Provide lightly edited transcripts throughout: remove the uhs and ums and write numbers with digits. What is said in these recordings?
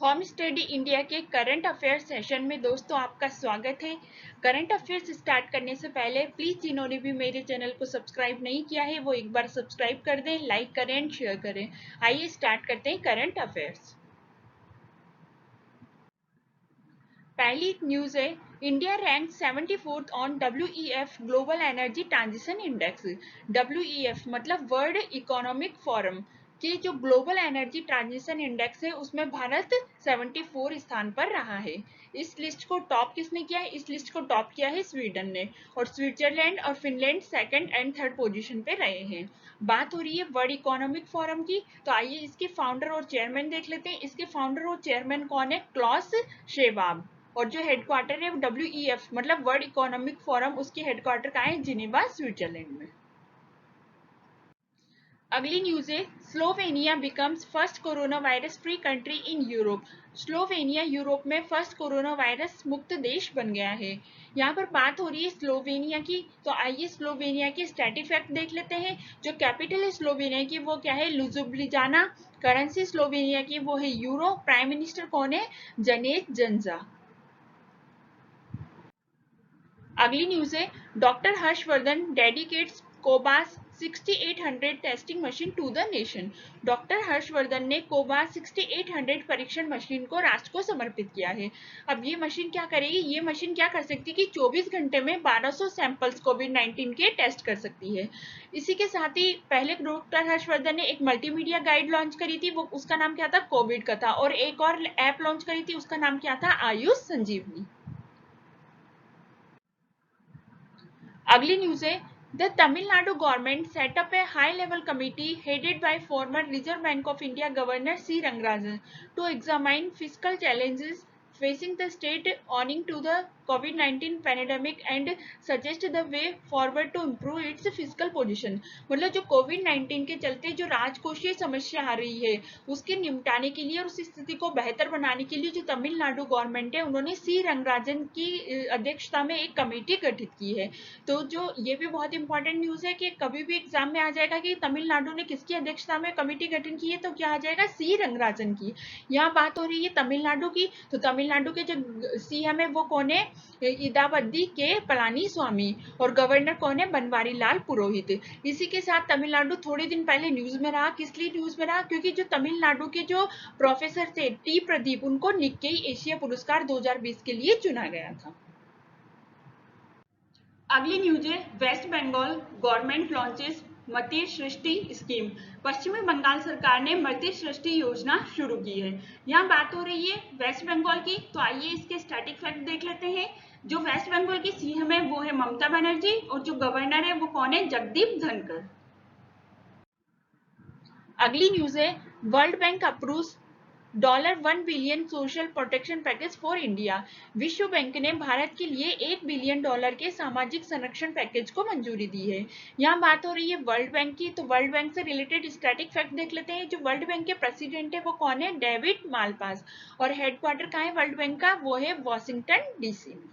Home study India के current affairs session में दोस्तों आपका स्वागत है। करंट अफेयर्स स्टार्ट करने से पहले प्लीज जिन्होंने भी मेरे चैनल को सब्सक्राइब नहीं किया है वो एक बार सब्सक्राइब कर दें, लाइक करें एंड शेयर करें। आइए स्टार्ट करते हैं करंट अफेयर्स। पहली न्यूज है, India rank 74th on WEF global energy transition index. WEF मतलब वर्ल्ड इकोनॉमिक फोरम के जो ग्लोबल एनर्जी ट्रांजिशन इंडेक्स है उसमें भारत 74 स्थान पर रहा है। इस लिस्ट को टॉप किसने किया है? इस लिस्ट को टॉप किया है स्वीडन ने, और स्विट्जरलैंड और Finland second and third position पे रहे हैं। बात हो रही है वर्ल्ड इकोनॉमिक फोरम की, तो आइए इसके फाउंडर और चेयरमैन देख लेते हैं। इसके फाउंडर और चेयरमैन कौन है? क्लॉस शेवाब। और जो हेडक्वार्टर है WEF मतलब वर्ल्ड इकोनॉमिक फोरम, उसकी हेडक्वार्टर कहाँ है? जिनेवा स्विट्जरलैंड में। अगली न्यूज है, Slovenia becomes first corona virus free country in Europe. Slovenia Europe में फर्स्ट कोरोना वायरस मुक्त देश बन गया है। यहाँ पर बात हो रही है स्लोवेनिया की, तो आइए स्लोवेनिया के स्टैटिक फैक्ट देख लेते हैं। जो कैपिटल है स्लोवेनिया की वो क्या है? लुजुब्लिजाना। करेंसी स्लोवेनिया की वो है यूरो। प्राइम मिनिस्टर कौन है? जनेट जंजा। अगली न्यूज है, doctor Harshvardhan dedicates Cobas 6800 testing machine to the nation. Doctor Harshvardhan ने कोबास 6800 परीक्षण मशीन को राष्ट्र को समर्पित किया है। अब ये मशीन क्या करेगी? ये मशीन क्या कर सकती है कि 24 घंटे में 1200 सैंपल्स कोविड-19 के टेस्ट कर सकती है। इसी के साथ ही पहले डॉक्टर हर्षवर्धन ने एक मल्टीमीडिया गाइड लॉन्च करी थी, वो उसका नाम क्या था? कोविड कथा। और एक और ऐप लॉन्च करी थी, उसका नाम क्या था? आयुष संजीवनी। अगली न्यूज है, the Tamil Nadu government set up a high level committee headed by former Reserve Bank of India governor C Rangarajan to examine physical challenges facing the state owing to the COVID-19 pandemic and suggest the way forward to improve its fiscal position। मतलब जो कोविड-19 के चलते जो राजकोषीय समस्या आ रही है उसके निपटाने के लिए और उस स्थिति को बेहतर बनाने के लिए जो तमिलनाडु गवर्नमेंट है उन्होंने सी रंगराजन की अध्यक्षता में एक कमेटी गठित की है। तो जो ये भी बहुत इंपॉर्टेंट न्यूज है कि कभी भी एग्जाम में आ जाएगा कि तमिलनाडु ने किसकी अध्यक्षता में कमेटी गठन की है, तो क्या आ जाएगा? सी रंगराजन की। यहाँ बात हो रही है तमिलनाडु की, तो तमिलनाडु के जो सीएम है वो कौन है? इदावद्दी के पलानी स्वामी। और गवर्नर कौन है? बनवारी लाल पुरोहित। इसी के साथ तमिलनाडु थोड़े दिन पहले न्यूज में रहा। किस लिए न्यूज में रहा? क्योंकि जो तमिलनाडु के जो प्रोफेसर थे टी प्रदीप, उनको निक्केई एशिया पुरस्कार 2020 के लिए चुना गया था। अगली न्यूज है, वेस्ट बंगाल गवर्नमेंट लॉन्चेस मती सृष्टि स्कीम। पश्चिमी बंगाल सरकार ने मती सृष्टि योजना शुरू की है। यहाँ बात हो रही है वेस्ट बंगाल की, तो आइए इसके स्टैटिक फैक्ट देख लेते हैं। जो वेस्ट बंगाल की सीएम है वो है ममता बनर्जी, और जो गवर्नर है वो कौन है? जगदीप धनखड़। अगली न्यूज है, world bank approves $1 billion social protection package for India. विश्व बैंक ने भारत के लिए $1 बिलियन के सामाजिक संरक्षण पैकेज को मंजूरी दी है। यहाँ बात हो रही है वर्ल्ड बैंक की, तो वर्ल्ड बैंक से रिलेटेड स्टैटिक फैक्ट देख लेते हैं। जो वर्ल्ड बैंक के प्रेसिडेंट है वो कौन है? David Malpass. और हेडक्वार्टर कहाँ है वर्ल्ड बैंक का? वो है वॉशिंगटन DC में।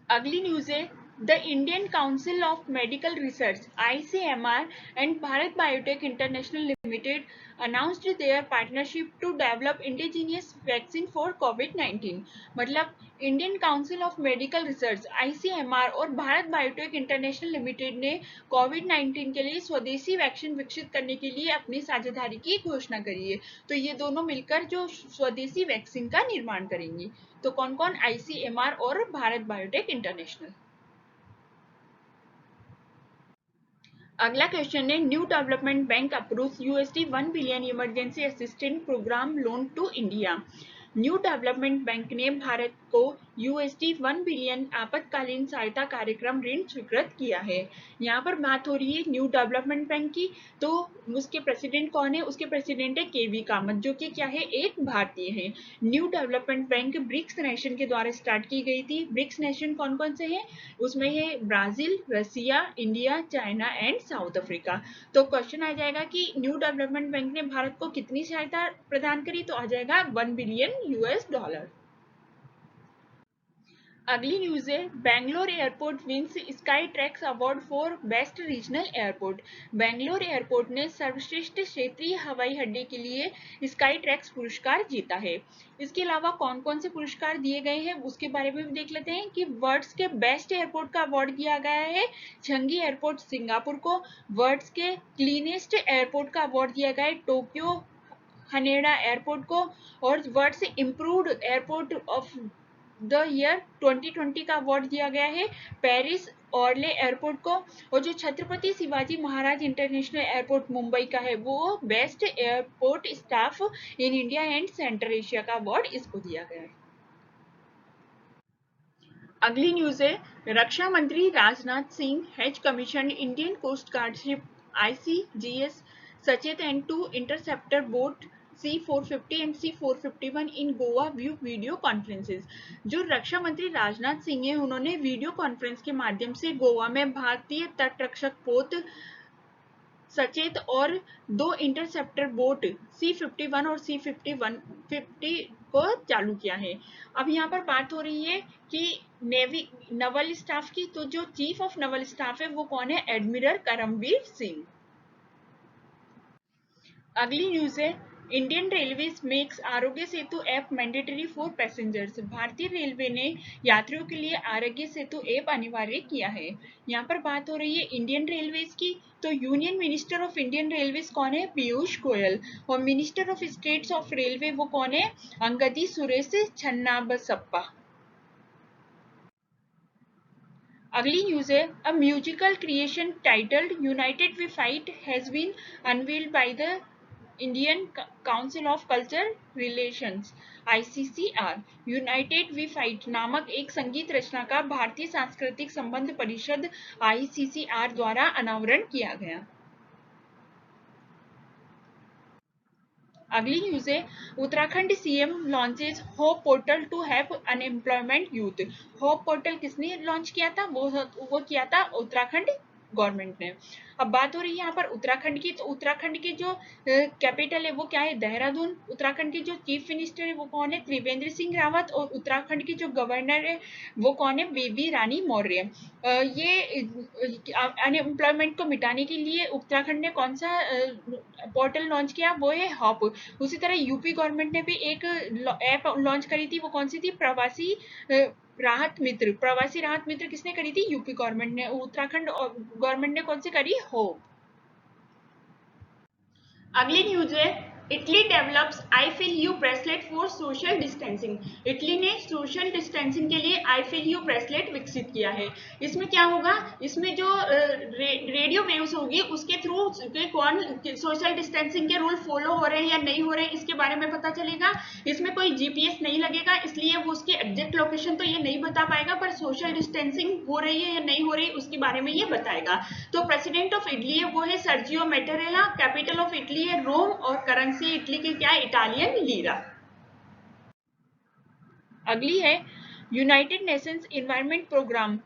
अगली न्यूज है, the Indian Council of medical research ICMR and Bharat Biotech international limited announced their partnership to develop indigenous vaccine for COVID-19। मतलब Indian Council of medical research ICMR और Bharat Biotech international limited ने कोविड-19 के लिए स्वदेशी vaccine विकसित करने के लिए अपनी साझेदारी की घोषणा करी है। तो ये दोनों मिलकर जो स्वदेशी वैक्सीन का निर्माण करेंगी। तो कौन कौन? ICMR और भारत बायोटेक इंटरनेशनल। अगला क्वेश्चन है, New Development Bank approves $1 billion emergency assistance programme loan to India. New Development Bank ने भारत को $1 बिलियन आपातकालीन सहायता कार्यक्रम ऋण स्वीकृत किया है। यहाँ पर बात हो रही है न्यू डेवलपमेंट बैंक की, तो उसके प्रेसिडेंट कौन है? उसके प्रेसिडेंट है KV कामत, जो कि क्या है? एक भारतीय है। New Development Bank BRICS nation के द्वारा स्टार्ट की गई थी। ब्रिक्स नेशन कौन कौन से हैं? उसमें है Brazil, Russia, India, China and South Africa. तो क्वेश्चन आ जाएगा कि न्यू डेवलपमेंट बैंक ने भारत को कितनी सहायता प्रदान करी, तो आ जाएगा $1 बिलियन। अगली न्यूज है, Bangalore airport wins Skytrax award for best regional airport. Bangalore airport ने सर्वश्रेष्ठ क्षेत्रीय हवाई अड्डे के लिए स्काई ट्रैक्स पुरस्कार जीता है। इसके अलावा कौन कौन से पुरस्कार दिए गए हैं उसके बारे में भी देख लेते हैं कि वर्ल्ड्स के बेस्ट एयरपोर्ट का अवार्ड दिया गया है छंगी एयरपोर्ट सिंगापुर को। वर्ल्ड्स के क्लीनेस्ट एयरपोर्ट का अवार्ड दिया गया है टोक्यो हनेडा एयरपोर्ट को। और वर्ल्ड से improved airport of the year 2020 का अवार्ड दिया गया है पेरिस ऑर्ले एयरपोर्ट को। और जो छत्रपति शिवाजी महाराज इंटरनेशनल एयरपोर्ट मुंबई का है वो best airport staff in India and Central Asia का अवार्ड इसको दिया गया है। अगली न्यूज है, रक्षा मंत्री Rajnath Singh has commission Indian Coast Guard ship ICGS Sachet and two interceptor boat C450 and C451 in Goa view video conferences. जो रक्षा मंत्री राजनाथ सिंह है उन्होंने वीडियो कॉन्फ्रेंस के माध्यम से गोवा में भारतीय तटरक्षक पोत सचेत और 2 इंटरसेप्टर बोट C51 और C50 को चालू किया है। अब यहाँ पर बात हो रही है कि नेवी नवल स्टाफ की, तो जो चीफ ऑफ नवल स्टाफ है वो कौन है, एडमिरल करमवीर सिंह। अगली न्यूज है, Indian railways makes Aarogya Setu app mandatory for passengers. भारतीय रेलवे ने यात्रियों के लिए आरोग्य सेतु ऐप अनिवार्य किया है। यहाँ पर बात हो रही है इंडियन रेलवेज की, तो union minister of Indian Railways कौन है, पीयूष गोयल। और minister of states of railway वो कौन है, अंगदी सुरेश छन्नाबसप्पा। अगली न्यूज है, a musical creation titled United We Fight has been unveiled by the Indian Council of Culture Relations ICCR। United We Fight नामक एक संगीत रचना का भारतीय सांस्कृतिक संबंध परिषद ICCR द्वारा अनावरण किया गया। अगली न्यूज है, Uttarakhand CM launches Hope portal to help unemployment youth. Hope portal किसने लॉन्च किया था, वो किया था उत्तराखंड गवर्नमेंट ने। अब बात हो रही है यहाँ पर उत्तराखंड की, तो उत्तराखंड की जो कैपिटल है वो क्या है, देहरादून। उत्तराखंड के जो चीफ मिनिस्टर है वो कौन है, त्रिवेंद्र सिंह रावत। और उत्तराखंड की जो गवर्नर है वो कौन है, बेबी रानी मौर्य। ये अनएम्प्लॉयमेंट को मिटाने के लिए उत्तराखंड ने कौन सा पोर्टल लॉन्च किया, वो है हॉप। उसी तरह यूपी गवर्नमेंट ने भी एक ऐप लॉन्च करी थी, वो कौन सी थी, प्रवासी राहत मित्र। प्रवासी राहत मित्र किसने करी थी, यूपी गवर्नमेंट ने। उत्तराखंड गवर्नमेंट ने कौन सी करी, होप। अगली न्यूज है, Italy develops I feel you bracelet for social distancing. Italy ने सोशल डिस्टेंसिंग के लिए आई फील यू ब्रेसलेट विकसित किया है। इसमें क्या होगा, इसमें जो रेडियो वेव्स होगी उसके थ्रू कौन सोशल डिस्टेंसिंग के रूल फॉलो हो रहे हैं या नहीं हो रहे हैं इसके बारे में पता चलेगा। इसमें कोई GPS नहीं लगेगा, इसलिए वो उसकी एग्जैक्ट लोकेशन तो ये नहीं बता पाएगा, पर सोशल डिस्टेंसिंग हो रही है या नहीं हो रही उसके बारे में ये बताएगा। तो प्रेसिडेंट ऑफ इटली है वो है सर्जियो मैटेरेला। कैपिटल ऑफ इटली है रोम। और करेंसी इटली की क्या है, इटालियन लीरा। अगली है, United Nations Environment Programme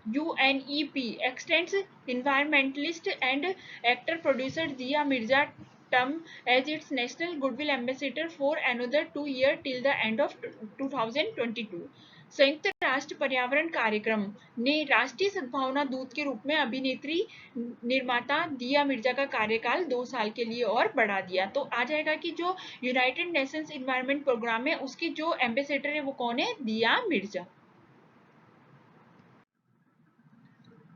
UNEP extends environmentalist and actor producer Dia Mirza term as its national goodwill ambassador for another 2 years till the end of 2022। संयुक्त राष्ट्र पर्यावरण कार्यक्रम ने राष्ट्रीय सद्भावना दूत के रूप में अभिनेत्री निर्माता दिया मिर्जा का कार्यकाल 2 साल के लिए और बढ़ा दिया। तो आ जाएगा कि जो यूनाइटेड नेशंस इन्वायरमेंट प्रोग्राम है उसकी जो एम्बेसडर है वो कौन है, दिया मिर्जा।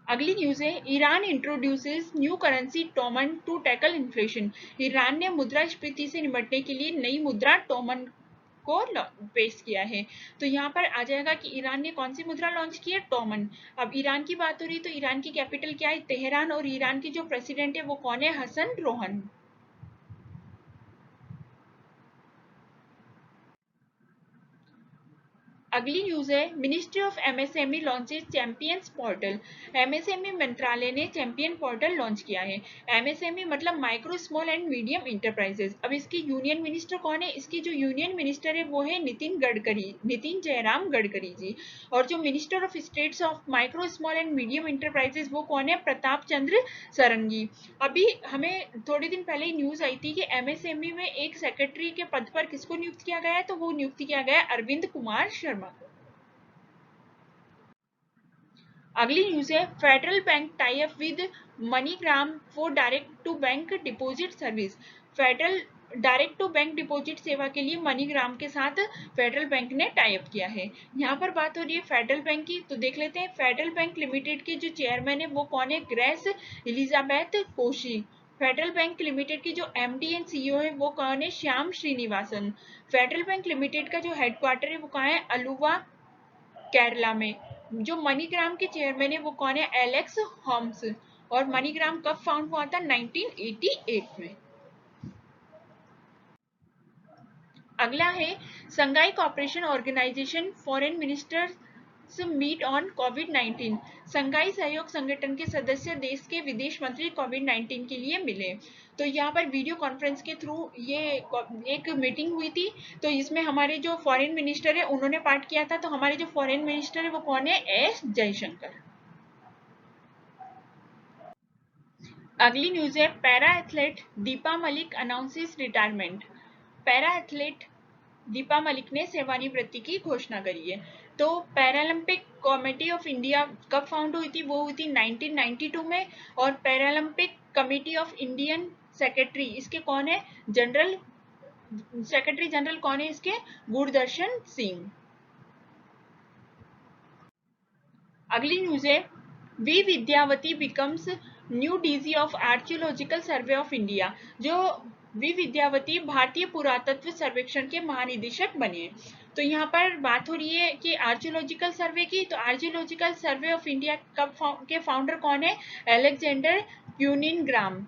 अगली न्यूज है, Iran introduces new currency toman to tackle inflation. Iran ने मुद्रास्फीति से निपटने के लिए नई मुद्रा टोमन को पेश किया है। तो यहाँ पर आ जाएगा कि ईरान ने कौन सी मुद्रा लॉन्च की है, टोमन। अब ईरान की बात हो रही तो ईरान की कैपिटल क्या है, तेहरान। और ईरान की जो प्रेसिडेंट है वो कौन है, हसन रोहन। अगली न्यूज है, ministry of MSME launches champions portal. MSME मंत्रालय ने चैंपियन पोर्टल लॉन्च किया है। MSME मतलब micro small and medium enterprises. अब इसकी यूनियन मिनिस्टर कौन है, इसकी जो यूनियन मिनिस्टर है वो है नितिन जयराम गडकरी जी। और जो minister of states of micro small and medium enterprises वो कौन है, प्रताप चंद्र सरंगी। अभी हमें थोड़े दिन पहले ही न्यूज आई थी कि MSME में एक सेक्रेटरी के पद पर किसको नियुक्त किया गया है, तो वो नियुक्त किया गया है अरविंद कुमार शर्मा। अगली न्यूज है Federal Bank tie up with MoneyGram for direct to bank deposit service. Federal direct to bank deposit सेवा के लिए मनीग्राम के साथ फेडरल बैंक ने टाई अप किया है। यहाँ पर बात हो रही है फेडरल बैंक की, तो देख लेते हैं फेडरल बैंक लिमिटेड के जो चेयरमैन है वो कौन है, Grace Elizabeth Koshy. Federal Bank Limited की जो एमडी एंड सीईओ है वो कौन है, Shyam Srinivasan. Federal Bank Limited का जो हेडक्वार्टर है वो कहाँ है, अलुवा केरला में। जो मनीग्राम के चेयरमैन है वो कौन है, एलेक्स होम्स। और मनीग्राम कब फाउंड हुआ था, 1988 में। अगला है Shanghai cooperation organisation foreign ministers meet on कोविड-19। संघाई सहयोग संगठन के सदस्य देश के विदेश मंत्री कोविड-19 के लिए मिले। तो यहाँ पर वीडियो कॉन्फ्रेंस के थ्रू ये एक मीटिंग हुई थी। तो इसमें हमारे जो फॉरेन मिनिस्टर है उन्होंने पार्ट किया था। तो हमारे जो फॉरेन मिनिस्टर है वो कौन है, एस जयशंकर। अगली न्यूज है para athlete Deepa Malik announces retirement. Para athlete Deepa Malik ने सेवानिवृत्ति की घोषणा करी है। तो पैरालंपिक कमेटी ऑफ इंडिया कब फाउंड हुई थी, वो हुई थी 1992 में। और Paralympic committee of Indian secretary इसके कौन है, जनरल सेक्रेटरी जनरल कौन है इसके, गुरदर्शन सिंह। अगली न्यूज है V Vidyavati becomes new DG of Archaeological Survey of India. जो वी विद्यावती भारतीय पुरातत्व सर्वेक्षण के महानिदेशक बने। तो यहाँ पर बात हो रही है कि आर्कियोलॉजिकल सर्वे की, तो आर्कियोलॉजिकल सर्वे ऑफ इंडिया के फाउंडर कौन है, अलेक्जेंडर क्यूनिनग्राम।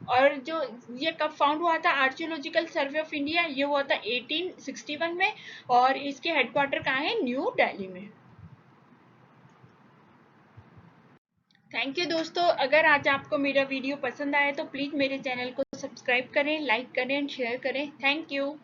और जो ये कब फाउंड हुआ था आर्कियोलॉजिकल सर्वे ऑफ इंडिया, ये हुआ था 1861 में। और इसके हेडक्वार्टर कहाँ है, न्यू दिल्ली में। थैंक यू दोस्तों, अगर आज आपको मेरा वीडियो पसंद आया तो प्लीज़ मेरे चैनल को सब्सक्राइब करें, लाइक करें एंड शेयर करें। Thank you.